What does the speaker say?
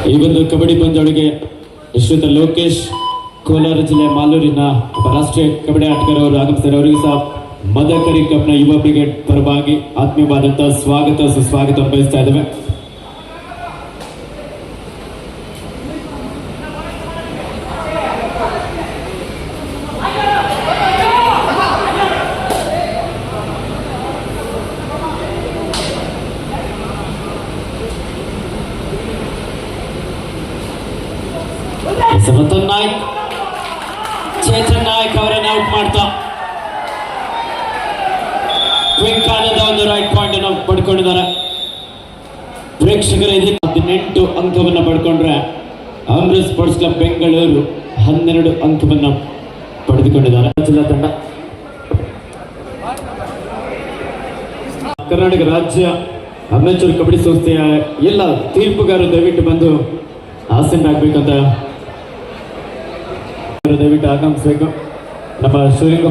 ಈ ಒಂದು ಕಬಡ್ಡಿ ಪಂದ್ಯಾವಳಿಗೆ ಶ್ರೀಯುತ ಲೋಕೇಶ್ ಕೋಲಾರ ಜಿಲ್ಲೆ ಮಾಲೂರಿನ ರಾಷ್ಟ್ರೀಯ ಕಬಡ್ಡಿ ಆಟಗಾರರು ಆಗಮಿಸಿದ್ದಾರೆ. ಅವರಿಗೆ ಸಹ ಮದಕರಿ ಕಪ್ನ ಯುವ ಬ್ರಿಗೇಡ್ ಪರವಾಗಿ ಆತ್ಮೀಯವಾದಂತಹ ಸ್ವಾಗತ ಸುಸ್ವಾಗತ ಬಯಸ್ತಾ ಇದ್ದೇವೆ. ರತನ್ ನಾಯ್ಕ್, ಚೇತನ್ ನಾಯ್ಕ್ ಅವರನ್ನ ಔಟ್ ಮಾಡ್ತಾ ಕ್ವಿಕ್ ಆದ ಒಂದು ರೈಟ್ ಪಾಯಿಂಟ್ ಅನ್ನು ಪಡ್ಕೊಂಡಿದ್ದಾರೆ. ಪ್ರೇಕ್ಷಕರ 18 ಅಂಕವನ್ನು ಪಡ್ಕೊಂಡ್ರೆ ಅಮೃತ್ ಸ್ಪೋರ್ಟ್ಸ್ ಕ್ಲಬ್ ಬೆಂಗಳೂರು 12 ಅಂಕವನ್ನು ಪಡೆದುಕೊಂಡಿದ್ದಾರೆ. ಜಿಲ್ಲಾ ತಂಡ ಕರ್ನಾಟಕ ರಾಜ್ಯ ಅಮೆಚೂರ್ ಕಬಡ್ಡಿ ಸಂಸ್ಥೆಯ ಎಲ್ಲ ತೀರ್ಪುಗಾರರು ದಯವಿಟ್ಟು ಬಂದು ಆಸೀನ ಆಗ್ಬೇಕಂತ ದಯವಿಟ್ಟು ಆಗಮಿಸಬೇಕು. ನಮ್ಮ ಶ್ರೀರಂಗ